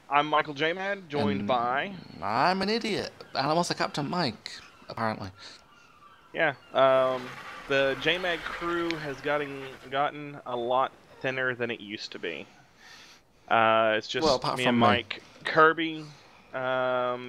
I'm MichaelJMAD, joined by... I'm an idiot, and I'm also Captain Mike, apparently. Yeah, the JMAD crew has gotten a lot thinner than it used to be. It's Well, just apart me and from me. Mike. Kirby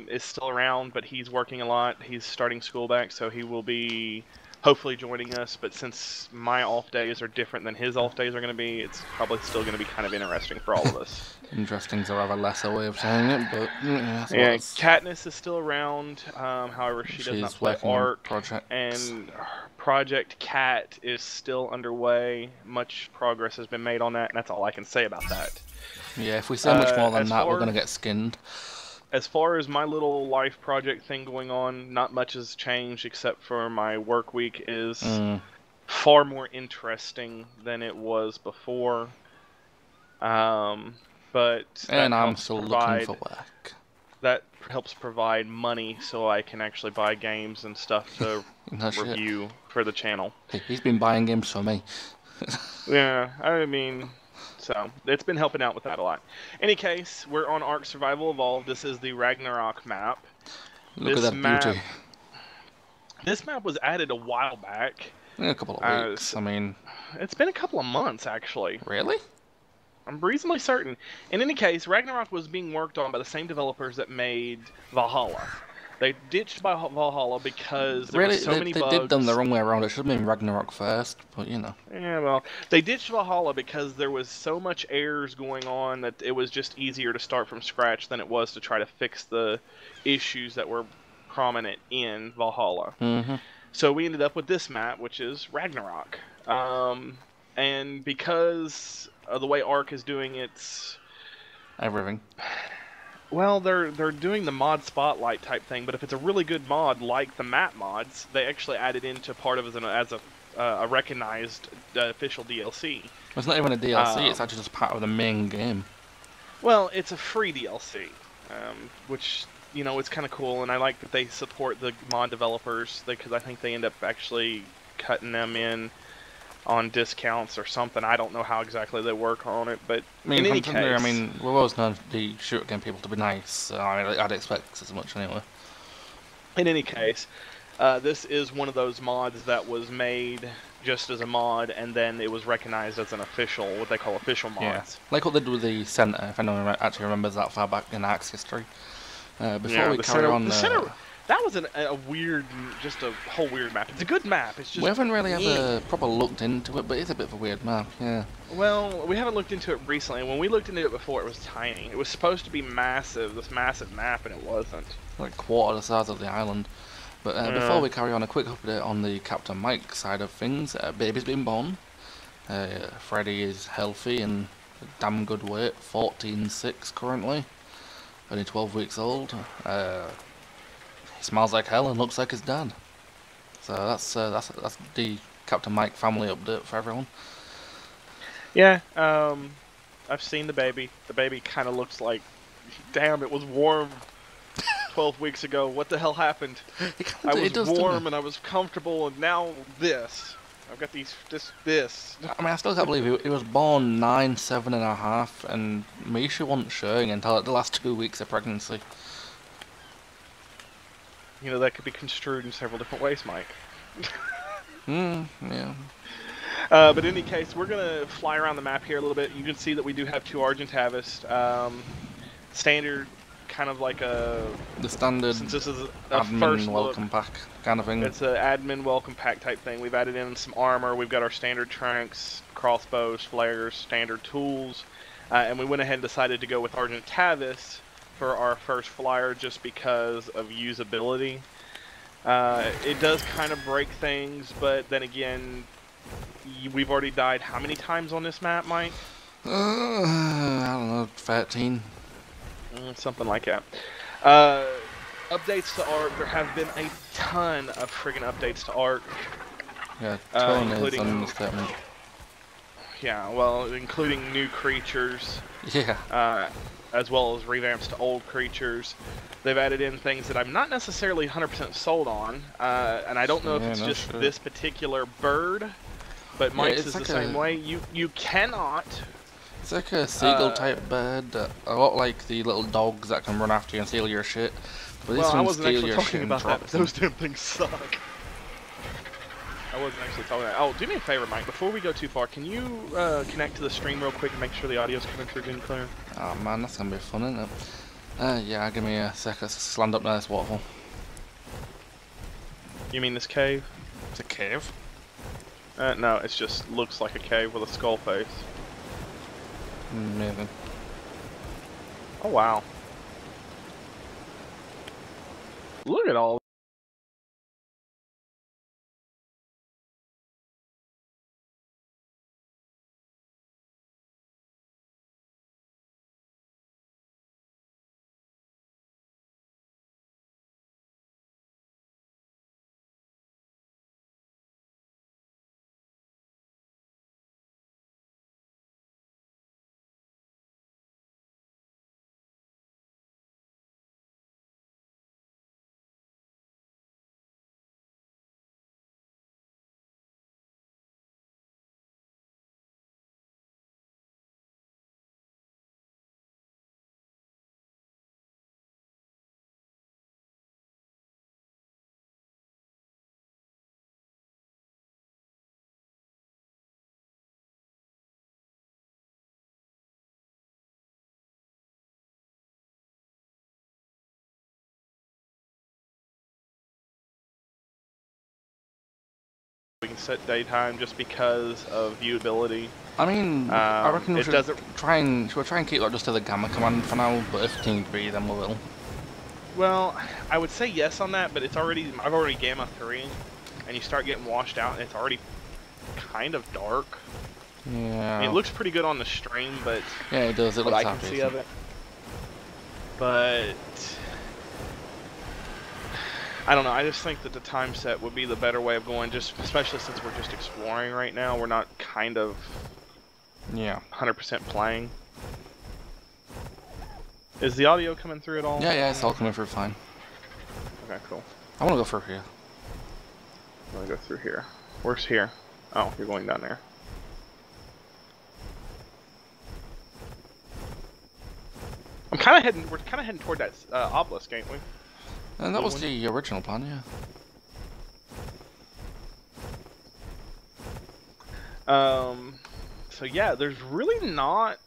is still around, but he's working a lot. He's starting school back, so he will be hopefully joining us. But since my off days are different than his off days are going to be, it's probably still going to be kind of interesting for all of us. Interesting's a rather lesser way of saying it, but yeah, Yeah, Katniss is still around. However, she does not she's play working on Ark, projects. and Project Cat is still underway. Much progress has been made on that, and that's all I can say about that. Yeah, if we say much more than that, we're going to get skinned. As far as my little life project thing going on, not much has changed except for my work week is far more interesting than it was before. But and I'm still looking for work. That helps provide money so I can actually buy games and stuff to review for the channel. He's been buying games for me. Yeah, I mean, so it's been helping out with that a lot. Any case, we're on Ark Survival Evolved. This is the Ragnarok map. Look at that beauty. This map was added a while back. In a couple of weeks, I mean... It's been a couple of months, actually. Really? I'm reasonably certain. In any case, Ragnarok was being worked on by the same developers that made Valhalla. They ditched Valhalla because there were so many bugs. They did them the wrong way around. It should have been Ragnarok first, but you know. Yeah, well, they ditched Valhalla because there was so much errors going on that it was just easier to start from scratch than it was to try to fix the issues that were prominent in Valhalla. So we ended up with this map, which is Ragnarok. And because of the way Ark is doing its... everything. Well, they're doing the mod spotlight type thing, but if it's a really good mod like the map mods, they actually add it into part of it as a recognized official DLC. It's not even a DLC, it's actually just part of the main game. Well, it's a free DLC, which, you know, it's kind of cool, and I like that they support the mod developers, because I think they end up actually cutting them in on discounts or something. I don't know how exactly they work on it, but in any case... I mean, we've always known the shooter game people to be nice, so I'd expect as much anyway. In any case, this is one of those mods that was made just as a mod, and then it was recognized as an official, what they call official mods. Yeah. Like what they did with the Center, if anyone actually remembers that far back in Ark's history. Before we carry on... That was a weird, just a whole weird map. It's a good map. It's just we haven't really ever properly looked into it, but it's a bit of a weird map, yeah. Well, we haven't looked into it recently. When we looked into it before, it was tiny. It was supposed to be massive, this massive map, and it wasn't. Like quarter the size of the island. But before we carry on, a quick update on the Captain Mike side of things. Baby's been born. Freddy is healthy and a damn good weight, 14.6 currently. Only 12 weeks old. He smells like hell and looks like his dad. So that's the Captain Mike family update for everyone. Yeah, I've seen the baby. The baby kind of looks like, damn, it was warm 12 weeks ago. What the hell happened? I was warm and I was comfortable, and now this. I've got this. I mean, I still can't believe he was born 9, 7.5, and Misha wasn't showing until the last 2 weeks of pregnancy. You know, that could be construed in several different ways, Mike. Yeah. But in any case, we're going to fly around the map here a little bit. You can see that we do have 2 H.O.T.A.S. Standard, kind of like a... The standard since this is a admin first welcome pack kind of thing. It's an admin welcome pack type thing. We've added in some armor. We've got our standard tranks, crossbows, flares, standard tools. And we went ahead and decided to go with H.O.T.A.S. for our first flyer just because of usability. It does kind of break things, but then again, we've already died how many times on this map, Mike? I don't know, 13. Something like that. Updates to Ark. There have been a ton of friggin' updates to Ark. Yeah, ton is an understatement. Yeah, well, including new creatures. Yeah. As well as revamps to old creatures. They've added in things that I'm not necessarily 100% sold on, and I don't know if it's just this particular bird, but Mike's is the same way. You cannot It's like a seagull type bird, a lot like the little dogs that can run after you and steal your shit. But Well, I one wasn't steal actually your talking shit about and that, drops but them. those damn things suck. I wasn't actually talking about that. Oh, do me a favor, Mike. Before we go too far, can you connect to the stream real quick and make sure the audio's coming through good and clear? Oh man, that's gonna be fun, isn't it? Yeah, give me a sec. Let's slammed up this waterfall. You mean this cave? It's a cave? No, it just looks like a cave with a skull face. Maybe. Oh, wow. Look at all. We can set daytime just because of viewability. I mean, I reckon we it should doesn't. try and keep that just to the gamma command for now. But if need be, then we will. Well, I would say yes on that, but it's already. I've already gamma 3, and you start getting washed out, and it's already kind of dark. Yeah. I mean, it looks pretty good on the stream, but yeah, it does. It what looks I can see of it. But I don't know. I just think that the time set would be the better way of going, just especially since we're just exploring right now. We're not kind of 100% playing. Is the audio coming through at all? Yeah, it's all coming through fine. Okay, cool. I want to go through here. I'm gonna go through here. Where's here? Oh, you're going down there. We're kind of heading toward that obelisk, ain't we? And that was the original plan, yeah. So yeah, there's really not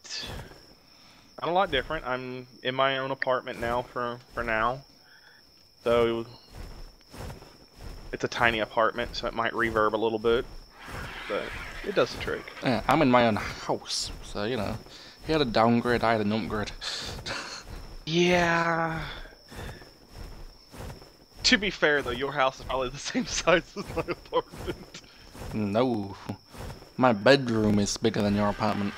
a lot different. I'm in my own apartment now for now. So it's a tiny apartment, so it might reverb a little bit, but it does the trick. Yeah, I'm in my own house, so you know, he had a downgrade, I had an upgrade. Yeah. To be fair though, your house is probably the same size as my apartment. No. My bedroom is bigger than your apartment.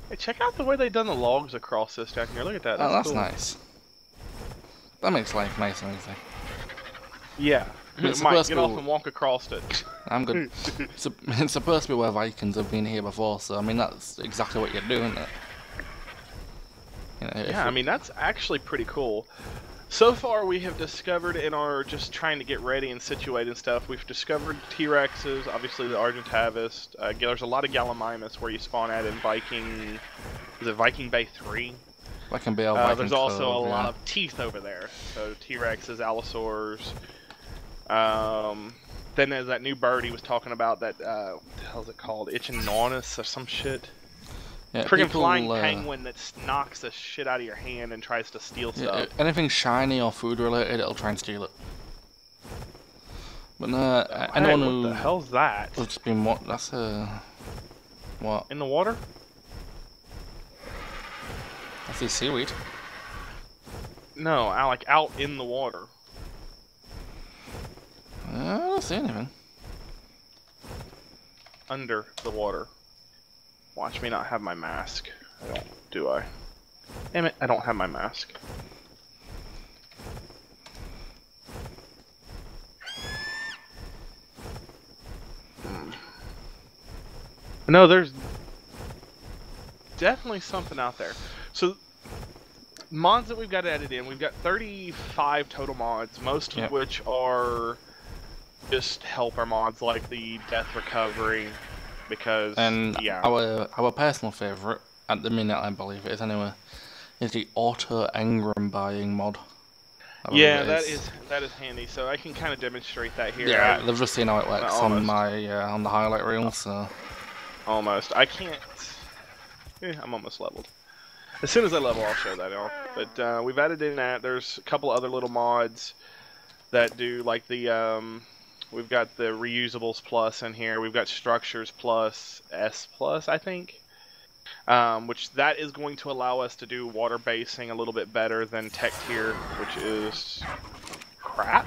Hey, check out the way they've done the logs across this down here. Look at that. That's That's cool. cool. Nice. That makes life nice and easy. Yeah. Mike, get off and walk across it. I'm good. It's supposed to be where Vikings have been here before, so I mean that's exactly what you're doing. You know, yeah, I mean that's actually pretty cool. So far, we have discovered in our just trying to get ready and situated and stuff, we've discovered T-Rexes, obviously the H.O.T.A.S. There's a lot of Gallimimus where you spawn at in Viking... Is it Viking Bay 3? Viking Bay or Viking There's also Cove, a lot of teeth over there. So T-Rexes, Allosaurs... then there's that new bird he was talking about, that... what the hell is it called? Ichinonus or some shit? Yeah, Friggin' flying penguin that knocks the shit out of your hand and tries to steal stuff. Anything shiny or food related, it'll try and steal it. But no, anyone who... What the hell's that? It's been what? That's what? In the water? That's the seaweed. No, like out in the water. I don't see anything. Under the water. Watch me not have my mask. I don't, do I? Damn it, I don't have my mask. No, there's definitely something out there. So, mods that we've got added in, we've got 35 total mods, most of which are just helper mods like the death recovery, because And yeah. our personal favourite at the minute, I believe it is anyway, is the auto engram buying mod. Yeah, that is handy. So I can kind of demonstrate that here. Yeah, they've just seen how it works on Almost. my on the highlight reel. So Almost. I can't. I'm almost leveled. As soon as I level, I'll show that off. But we've added in that. There's a couple other little mods that do like the. We've got the reusables plus in here. We've got structures plus S plus, I think. Which that is going to allow us to do water basing a little bit better than tech tier, which is crap.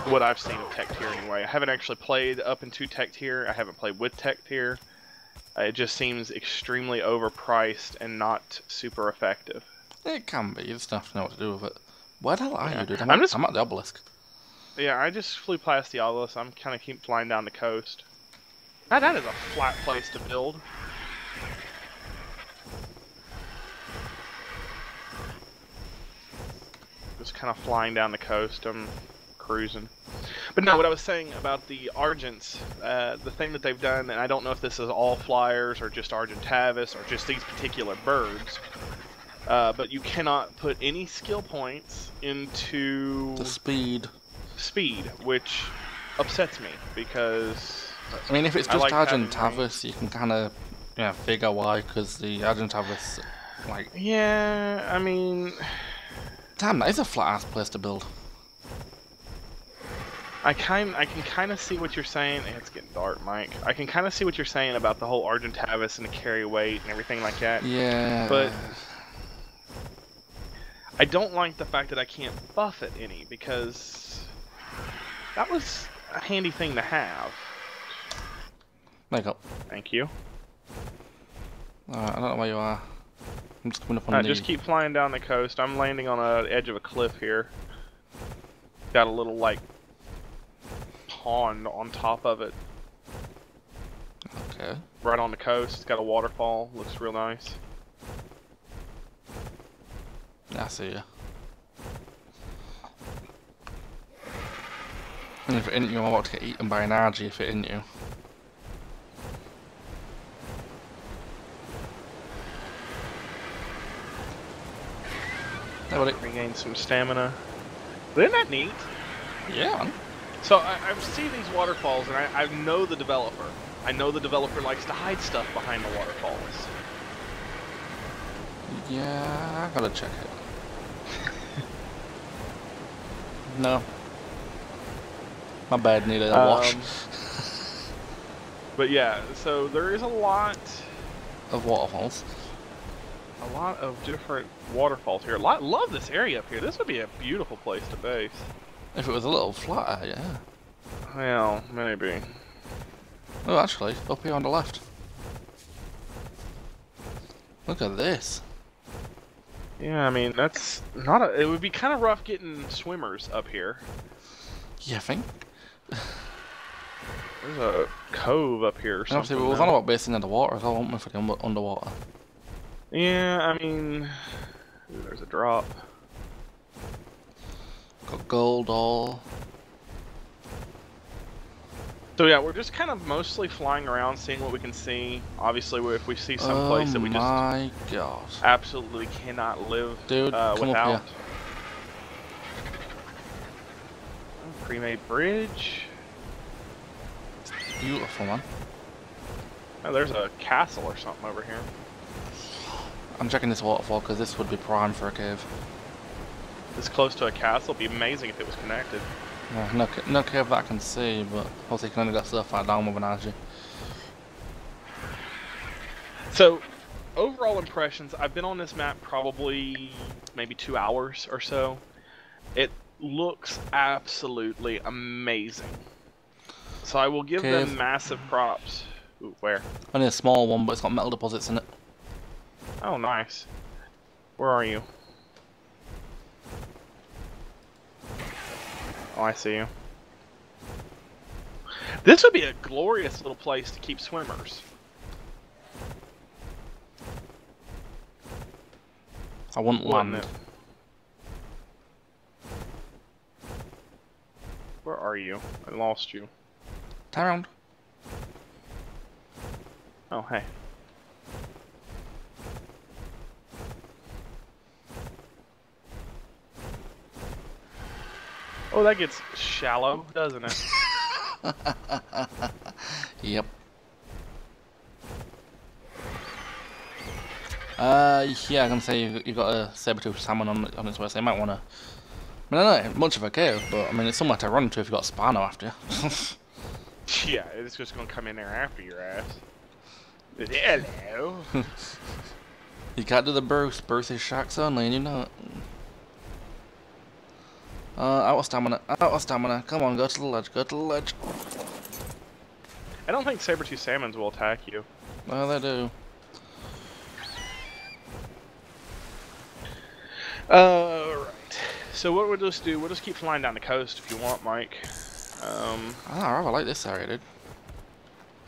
What I've seen of tech tier anyway. I haven't actually played up into tech tier. I haven't played with tech tier. It just seems extremely overpriced and not super effective. it can be. You just have to know what to do with it. Where the hell are you, dude? I'm at the obelisk. Yeah, I just flew past the obelisk. I'm kind of keep flying down the coast. Now, that is a flat place to build. Just kind of flying down the coast. I'm cruising. But no, what I was saying about the Argents, the thing that they've done, and I don't know if this is all flyers or just Argentavis or just these particular birds, but you cannot put any skill points into The speed, which upsets me because I mean, if it's just like Argentavis, you can kind of figure why, because the Argentavis, like, yeah, I mean, damn, that is a flat ass place to build. I can kind of see what you're saying. It's getting dark, Mike. I can kind of see what you're saying about the whole Argentavis and the carry weight and everything like that. Yeah. But I don't like the fact that I can't buff it any, because that was a handy thing to have. Wake up. Thank you. I don't know where you are. I'm just coming up on the... Just keep flying down the coast. I'm landing on the edge of a cliff here. Got a little, like, pond on top of it. Okay. Right on the coast. It's got a waterfall. Looks real nice. I see you. And if it isn't you, I'm about to get eaten by an RG if it isn't you. Hey, buddy. Regain some stamina. Isn't that neat? Yeah, man. So I see these waterfalls, and I know the developer. I know the developer likes to hide stuff behind the waterfalls. Yeah, I gotta check it. No. My bad, needed a wash. But yeah, so there is a lot of waterfalls. A lot of different waterfalls here. Love this area up here. This would be a beautiful place to base. If it was a little flatter, yeah. Well, maybe. Oh, actually, up here on the left. Look at this. Yeah, I mean, that's not a... It would be kind of rough getting swimmers up here. You think? There's a cove up here or something. Obviously, we was on about basing in the water, so I want me for the underwater. Yeah, I mean... Ooh, there's a drop. Got gold all. So yeah, we're just kind of mostly flying around, seeing what we can see. Obviously, if we see some place that we just... Oh my god. Absolutely cannot live Dude, come without. up here. Pre-made bridge. Beautiful, man. Oh, there's a castle or something over here. I'm checking this waterfall because this would be prime for a cave. This close to a castle would be amazing if it was connected. Yeah, no cave that I can see, but obviously you can only get so far down with an RG. So, overall impressions, I've been on this map probably maybe 2 hours or so. It looks absolutely amazing. So I will give them massive props. Ooh, where? Only a small one, but it's got metal deposits in it. Oh, nice. Where are you? Oh, I see you. This would be a glorious little place to keep swimmers. I wouldn't land. Where are you? I lost you. Turn around. Oh, hey. Oh, that gets shallow, doesn't it? Yep. Yeah, I can say you got a saber-tooth salmon on its way, so you might want to. I mean, I know it's much of a cave, but I mean, it's somewhere to run to if you've got Spano after you. Yeah, it's just gonna come in there after your ass. Hello. You can't do the Bruce. Bruce is sharks only, and you know it. Out of stamina. Out of stamina. Come on, go to the ledge. Go to the ledge. I don't think saber-tooth salmons will attack you. Well, they do. Right. So what we'll just do, we'll just keep flying down the coast if you want, Mike. I rather like this area, dude.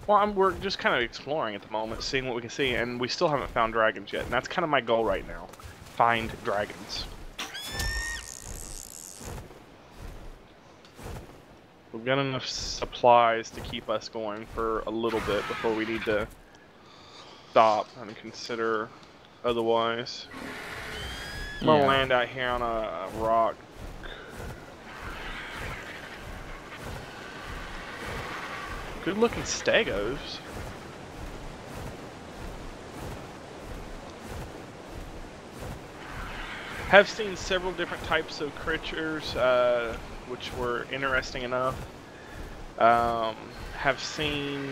Well, we're just kind of exploring at the moment, seeing what we can see, and we still haven't found dragons yet, and that's kind of my goal right now. Find dragons. We've got enough supplies to keep us going for a little bit before we need to stop and consider otherwise. I'm gonna land out here on a rock. Good looking stegos. Have seen several different types of creatures, which were interesting enough. Have seen...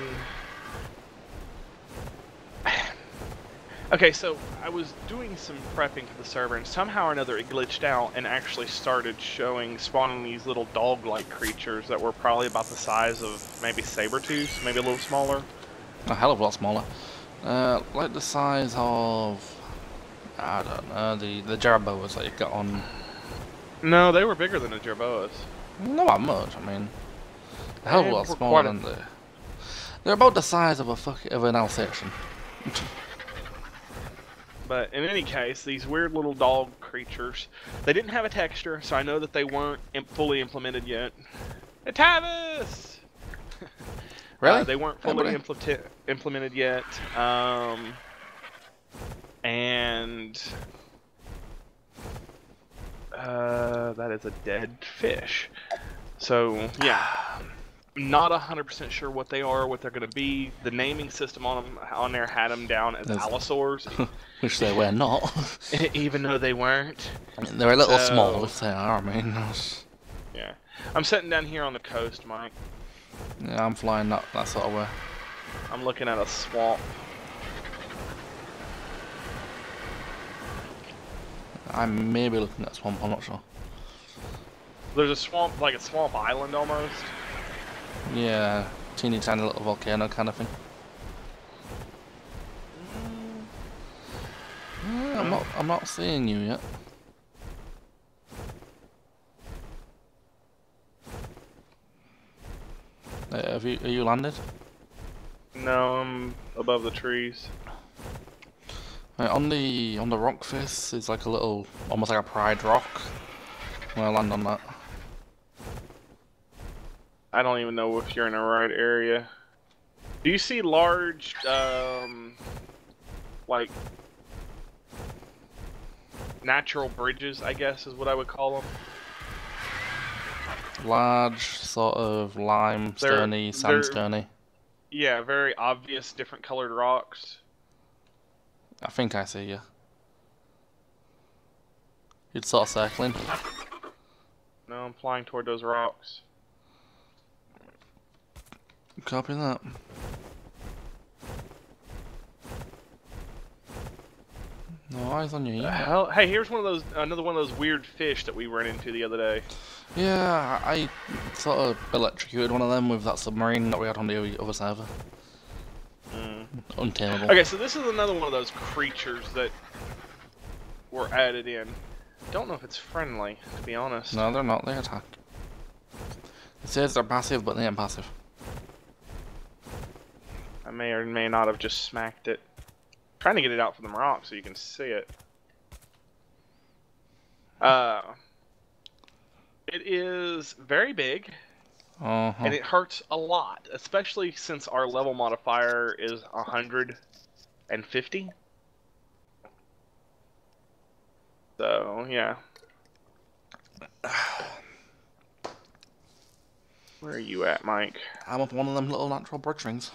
Okay, so I was doing some prepping for the server, and somehow or another it glitched out and actually started spawning these little dog-like creatures that were probably about the size of maybe saber-tooths, maybe a little smaller. A hell of a lot smaller. Like the size of... I don't know, the Jaraboas that you got on... No, they were bigger than the Jerboas. Not that much, I mean... A hell of a lot smaller than the... They're about the size of an Alsatian. But in any case, these weird little dog creatures, they didn't have a texture, so I know that they weren't fully implemented yet. H.O.T.A.S! Really? They weren't fully implemented yet. And that is a dead fish. So yeah, not 100% sure what they are, what they're going to be. The naming system on there had them down as allosaurs, which they were not. Even though they weren't. I mean, they're a little small if they are. I mean, yeah. I'm sitting down here on the coast, Mike. Yeah, I'm flying that sort of way. I'm looking at a swamp. I may be looking at a swamp, I'm not sure. There's a swamp, like a swamp island almost. Yeah, teeny tiny little volcano kind of thing. I'm not seeing you yet. Are you landed? No, I'm above the trees. Right, on the rock face is like a little, almost like a pride rock. I'm gonna land on that. I don't even know if you're in the right area. Do you see large, like, natural bridges, I guess is what I would call them? Large, sort of limestone-y, sandstone-y. Yeah, very obvious different colored rocks. I think I see you. You'd sort of circling. No, I'm flying toward those rocks. Copy that. No eyes on you yet. Hell, hey, here's another one of those weird fish that we ran into the other day. Yeah, I sort of electrocuted one of them with that submarine that we had on the other server. Untamable. Okay, so this is another one of those creatures that were added in. Don't know if it's friendly, to be honest. No, they're not. They attack. It says they're passive, but they ain't passive. I may or may not have just smacked it. Trying to get it out from the rock so you can see it. It is very big. and it hurts a lot, especially since our level modifier is 150. So yeah. Where are you at, Mike? I'm up one of them little natural bridge rings.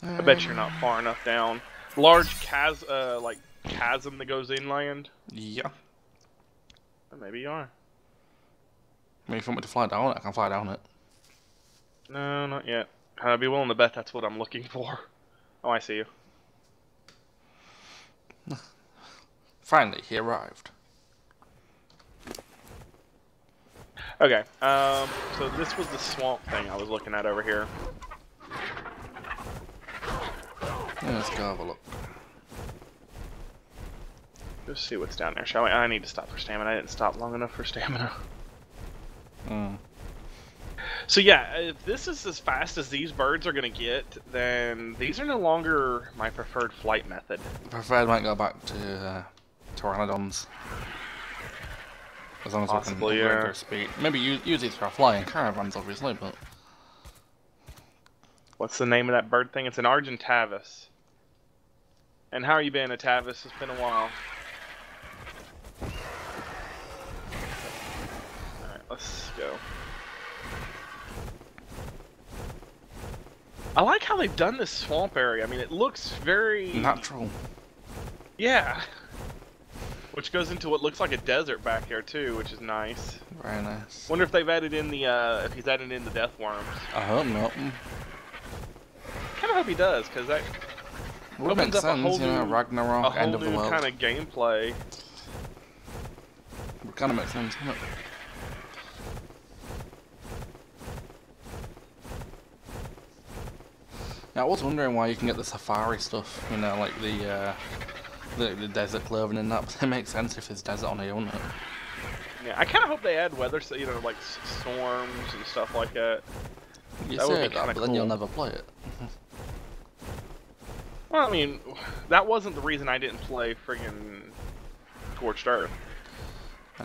I bet you're not far enough down. Large chasm that goes inland. Yeah. Maybe you are. I mean, if you want me to fly down it, I can fly down it. No, not yet. I'd be willing to bet that's what I'm looking for. Oh, I see you. Finally, he arrived. Okay, so this was the swamp thing I was looking at over here. Yeah, let's go have a look. Just see what's down there, shall we? I need to stop for stamina. I didn't stop long enough for stamina. So yeah, if this is as fast as these birds are going to get, then these are no longer my preferred flight method. Preferred might go back to pteranodons. As long as Possibly, we can upgrade their speed. Maybe use these for flying caravans, obviously, but... What's the name of that bird thing? It's an H.O.T.A.S. And how are you been, H.O.T.A.S? It's been a while. Alright, let's go. I like how they've done this swamp area. I mean, it looks very... natural. Yeah. Which goes into what looks like a desert back here too, which is nice. Very nice. Wonder if they've added in the if he's added in the death worms. I hope not. Kind of hope he does, because that would make sense, you know, Ragnarok, end of the world. kind of gameplay. It kind of makes sense, doesn't it? Yeah, I was wondering why you can get the safari stuff, you know, like the desert clothing and that, but it makes sense if there's desert on here, wouldn't it? Yeah, I kind of hope they add weather, so, you know, like storms and stuff like that. You That would say be that, kinda but then cool. you'll never play it. Well, I mean, that wasn't the reason I didn't play friggin' Scorched Earth.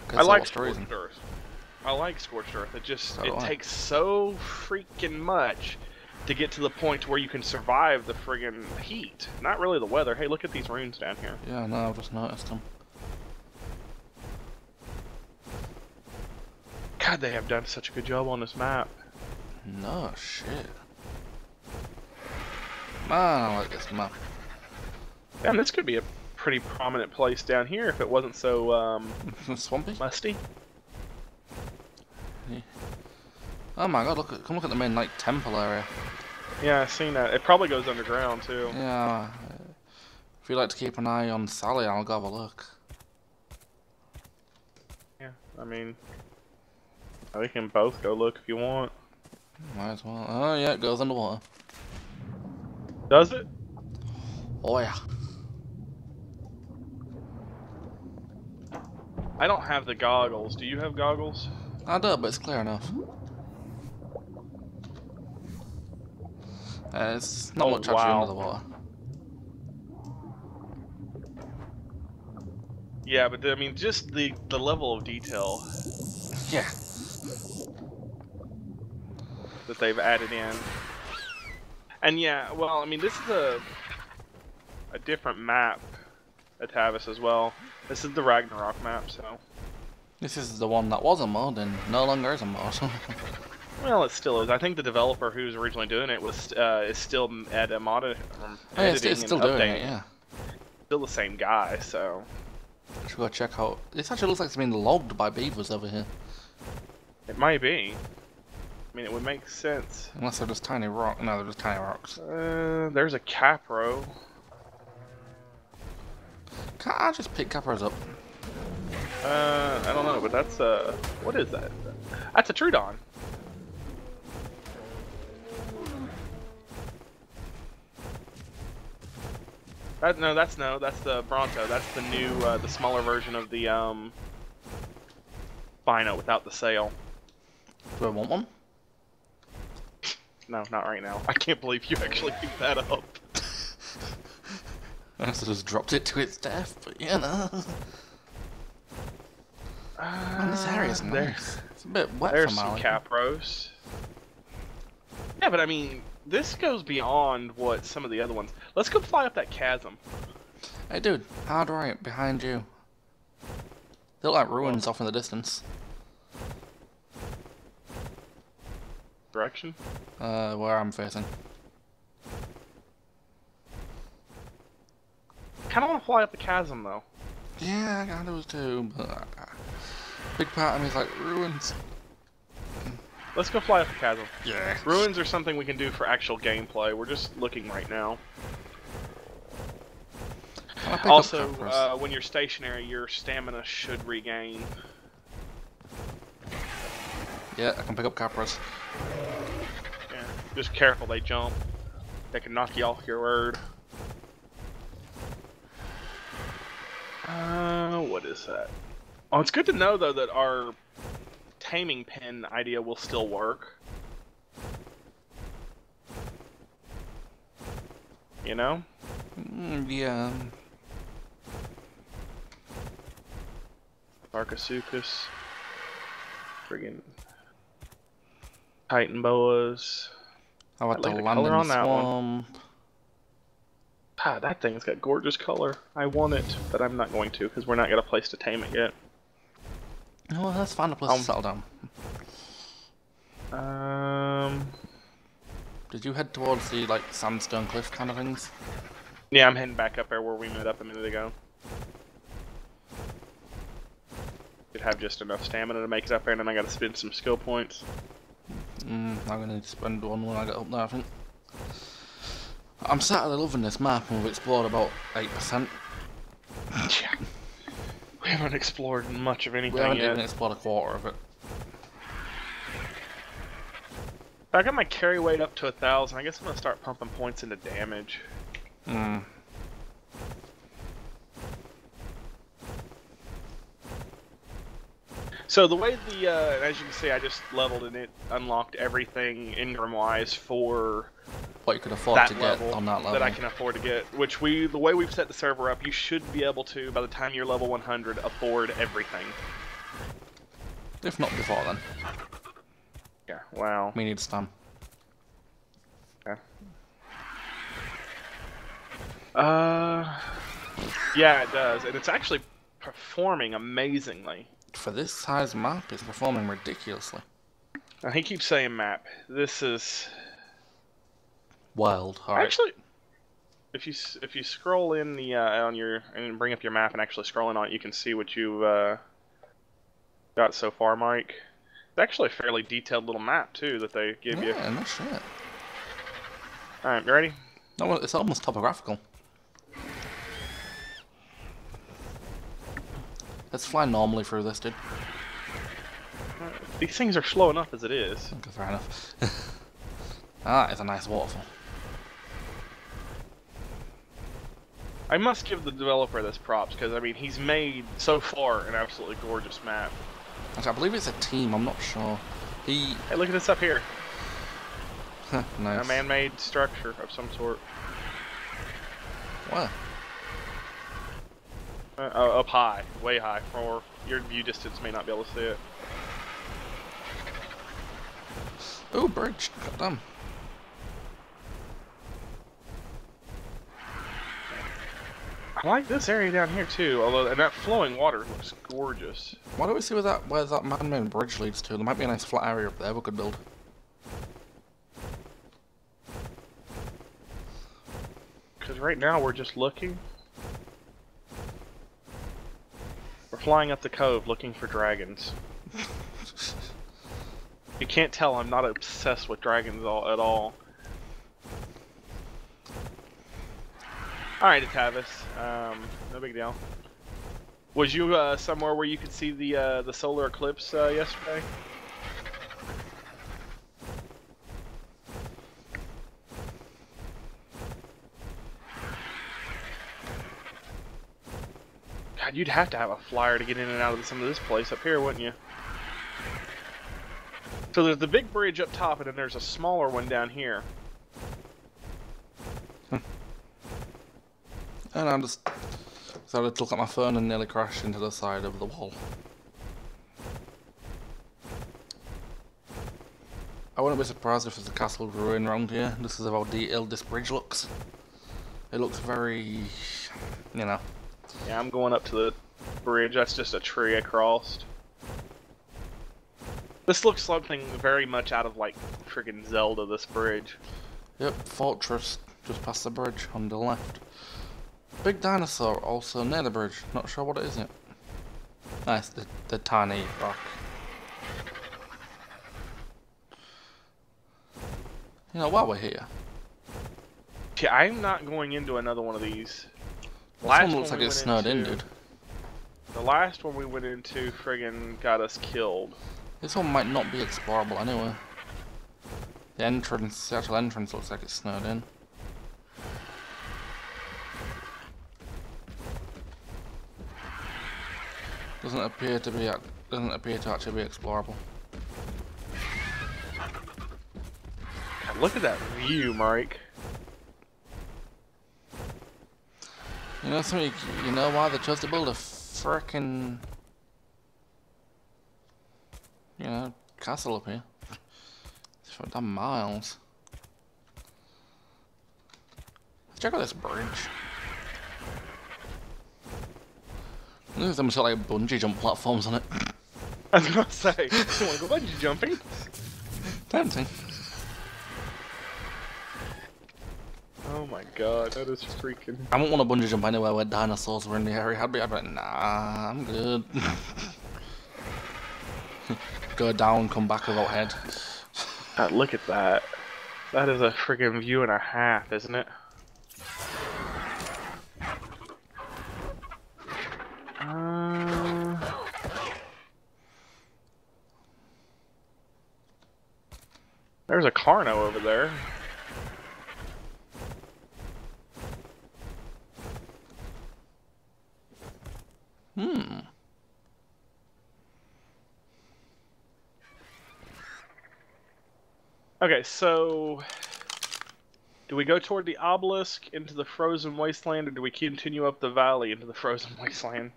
I like Scorched Earth. I like Scorched Earth. It just, it takes so freaking much to get to the point where you can survive the friggin' heat. Not really the weather. Hey, look at these runes down here. Yeah, no, I've just noticed them. God, they have done such a good job on this map. No shit. Man, I like this map. Damn, this could be a pretty prominent place down here if it wasn't so, swampy? musty. Yeah. Oh my god, come look at the main, like, temple area. Yeah, I've seen that. It probably goes underground, too. Yeah. If you'd like to keep an eye on Sally, I'll go have a look. Yeah, I mean, we can both go look if you want. Might as well. Oh yeah, it goes underwater. Does it? Oh yeah. I don't have the goggles. Do you have goggles? I do, but it's clear enough. It's not much actually under the water. Yeah, but I mean, just the level of detail Yeah. that they've added in. And yeah, well, I mean, this is a different map at H.O.T.A.S as well. This is the Ragnarok map, so. This is the one that was a mod and no longer is a mod. Well, it still is. I think the developer who's originally doing it was is still at a mod. Yeah, it's still doing it, yeah. Still the same guy, so. Should go check out. This actually looks like it's been logged by beavers over here. It might be. I mean, it would make sense. Unless they're just tiny rock. No, they're just tiny rocks. There's a capro. Can't I just pick cappers up? I don't know, but that's what is that? That's a Trudon. That's the Bronto. That's the new, the smaller version of the Bino without the sail. Do I want one? No, not right now. I can't believe you actually picked that up. I must have just dropped it to its death, but you know. Man, this area's nice. It's a bit wet for There's my some liking. Capros. Yeah, but I mean, this goes beyond what some of the other ones. Let's go fly up that chasm. Hey dude, hard right, behind you. They look like ruins off in the distance. Direction? Where I'm facing. Kinda wanna fly up the chasm though. Yeah, I got those too, but big part of me is like, ruins. Let's go fly up the chasm. Yeah. Ruins are something we can do for actual gameplay. We're just looking right now. Also, when you're stationary, your stamina should regain. Yeah, I can pick up Capras. Yeah, just careful, they jump. They can knock you off your word. What is that? Oh, it's good to know though that our taming pin idea will still work. You know? Yeah. Arcasuchus. Friggin' Titan boas. How about I like the the land in color the on that one. swamp? Ah, that thing's got gorgeous color. I want it, but I'm not going to because we're not got a place to tame it yet. Oh, let's find a place to settle down. Did you head towards the like sandstone cliff kind of things? Yeah, I'm heading back up there where we met up a minute ago. Should have just enough stamina to make it up there, and then I gotta spend some skill points. I'm gonna need to spend one when I get up there, I think. I'm certainly loving this map, and we've explored about 8%. Yeah. We haven't explored much of anything We haven't yet. even explored a quarter of it. I got my carry weight up to 1,000. I guess I'm gonna start pumping points into damage. So the way the, as you can see, I just leveled and it unlocked everything Ingram-wise for What you could afford that to get level on that level. that I can afford to get. Which the way we've set the server up, you should be able to, by the time you're level 100, afford everything. If not before then. Yeah, wow. We need Stan. Okay. Yeah, it does, and it's actually performing amazingly. For this size map, it's performing ridiculously. Now, he keeps saying map. This is Wild. All right. actually, if you scroll in the on your and bring up your map and actually scroll in on it, you can see what you've got so far, Mike. It's actually a fairly detailed little map too that they give you. Yeah, no shit. All right, you ready? No, it's almost topographical. Let's fly normally through this, dude. These things are slow enough as it is. Okay, fair enough. Ah, it's a nice waterfall. I must give the developer this props because I mean he's made so far an absolutely gorgeous map. Actually, I believe it's a team. I'm not sure. Hey, look at this up here. nice. A man-made structure of some sort. Where? Up high, way high, for your view distance may not be able to see it. Oh, bridge. Goddamn. I like this area down here too, although and that flowing water looks gorgeous. Why don't we see where that man-made bridge leads to? There might be a nice flat area up there we could build. Because right now we're just looking. We're flying up the cove looking for dragons. You can't tell I'm not obsessed with dragons at all. Alright, H.O.T.A.S. No big deal. Was you somewhere where you could see the solar eclipse yesterday? God, you'd have to have a flyer to get in and out of some of this place up here, wouldn't you? So there's the big bridge up top, and then there's a smaller one down here. And I just decided to look at my phone and nearly crashed into the side of the wall. I wouldn't be surprised if there's a castle ruin around here. This is how detailed this bridge looks. It looks very, you know. Yeah, I'm going up to the bridge. That's just a tree I crossed. This looks something very much out of like friggin' Zelda, this bridge. Yep, fortress just past the bridge on the left. Big dinosaur also near the bridge. Not sure what it is yet. Nice, the tiny rock. You know, while we're here. Yeah, I'm not going into another one of these. This one looks like it's snowed in, dude. The last one we went into friggin' got us killed. This one might not be explorable anyway. The entrance, the actual entrance looks like it's snowed in. Doesn't appear to actually be explorable. God, look at that view, Mike. You know something? You know why they chose to build a frickin', you know, castle up here? It's for damn miles. Let's check out this bridge. There's almost like bungee jump platforms on it. I was gonna say, you wanna go bungee jumping? Tempting. Oh my god, that is freaking... I wouldn't want to bungee jump anywhere where dinosaurs were in the area. I'd be like, nah, I'm good. Go down, come back without head. God, look at that. That is a freaking view and a half, isn't it? There's a Carno over there. Okay, so do we go toward the obelisk into the frozen wasteland, or do we continue up the valley into the frozen wasteland?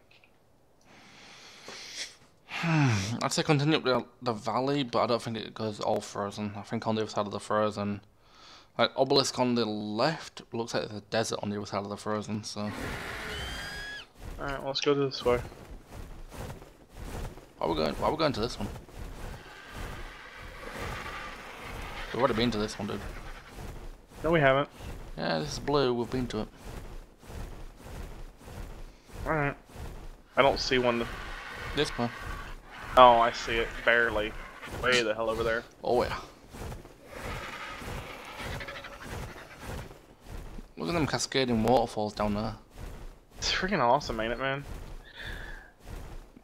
I'd say continue up the valley, but I don't think it goes all frozen. I think on the other side of the frozen, like obelisk on the left, looks like there's a desert on the other side of the frozen. So, alright, well, let's go this way. Why are we going to this one? We've already been to this one, dude. No, we haven't. Yeah, this is blue. We've been to it. Alright. I don't see one. This one. Oh, I see it. Barely. Way the hell over there. Oh, yeah. Look at them cascading waterfalls down there. It's freaking awesome, ain't it, man?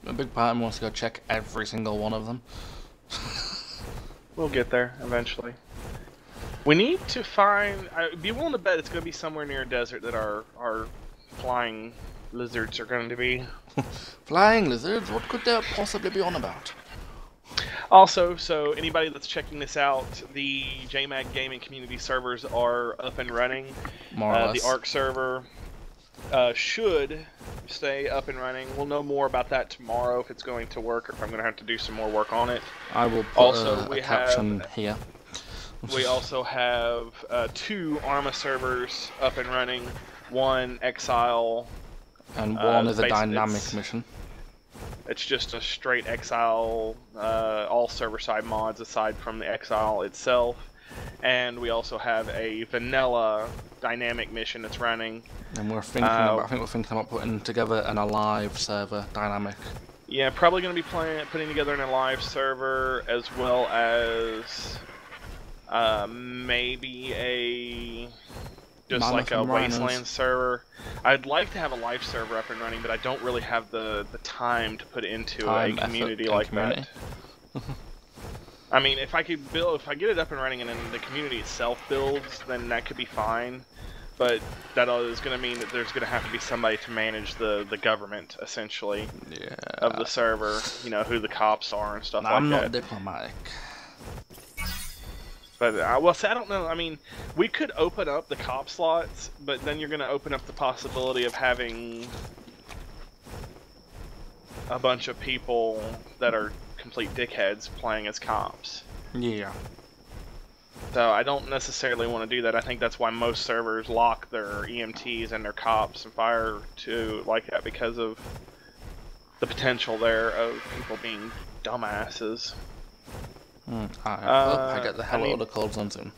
A big part of me wants to go check every single one of them. We'll get there eventually. We need to find... I'd be willing to bet it's going to be somewhere near a desert that our flying lizards are going to be. Flying lizards? What could they possibly be on about? Also, so anybody that's checking this out, the JMAD gaming community servers are up and running. More or less. The ARC server should stay up and running. We'll know more about that tomorrow, if it's going to work or if I'm going to have to do some more work on it. I will put also, a caption here. We also have 2 ARMA servers up and running. One Exile. And one is a dynamic mission. It's just a straight Exile, all server-side mods aside from the Exile itself. And we also have a vanilla dynamic mission that's running. And we're thinking I think we're thinking about putting together an alive server dynamic. Yeah, probably going to be putting together an alive server as well as maybe a just like a wasteland server. I'd like to have a live server up and running, but I don't really have the time to put into a community like that. I mean, if I get it up and running and then the community itself builds, then that could be fine. But that is going to mean that there's going to have to be somebody to manage the government, essentially, of the server. You know, who the cops are and stuff like that. I'm not diplomatic. But well, see, I don't know. I mean, we could open up the cop slots, but then you're going to open up the possibility of having a bunch of people that are complete dickheads playing as cops. Yeah. So I don't necessarily want to do that. I think that's why most servers lock their EMTs and their cops and fire to like that, because of the potential there of people being dumbasses. I get the hell out of the codes on him.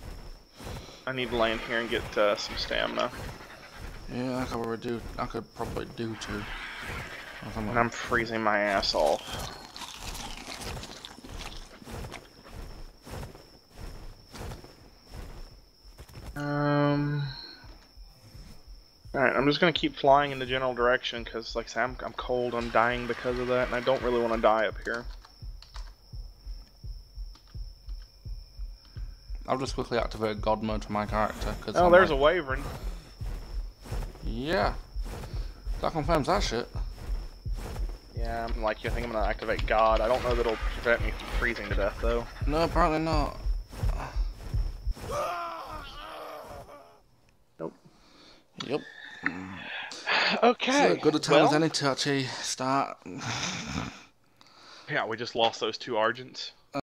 I need to land here and get some stamina. Yeah, I could probably do too. And I'm freezing my ass off. Alright, I'm just gonna keep flying in the general direction because, like I said, I'm cold, I'm dying because of that, and I don't really want to die up here. I'll just quickly activate God mode to my character. Oh, there's a Wyvern. Yeah. That confirms that shit. Yeah, I'm like you. I think I'm gonna activate God. I don't know that it'll prevent me from freezing to death, though. No, apparently not. Nope. Yep. Okay. So good a time as any to actually start. Yeah, we just lost those two Argents.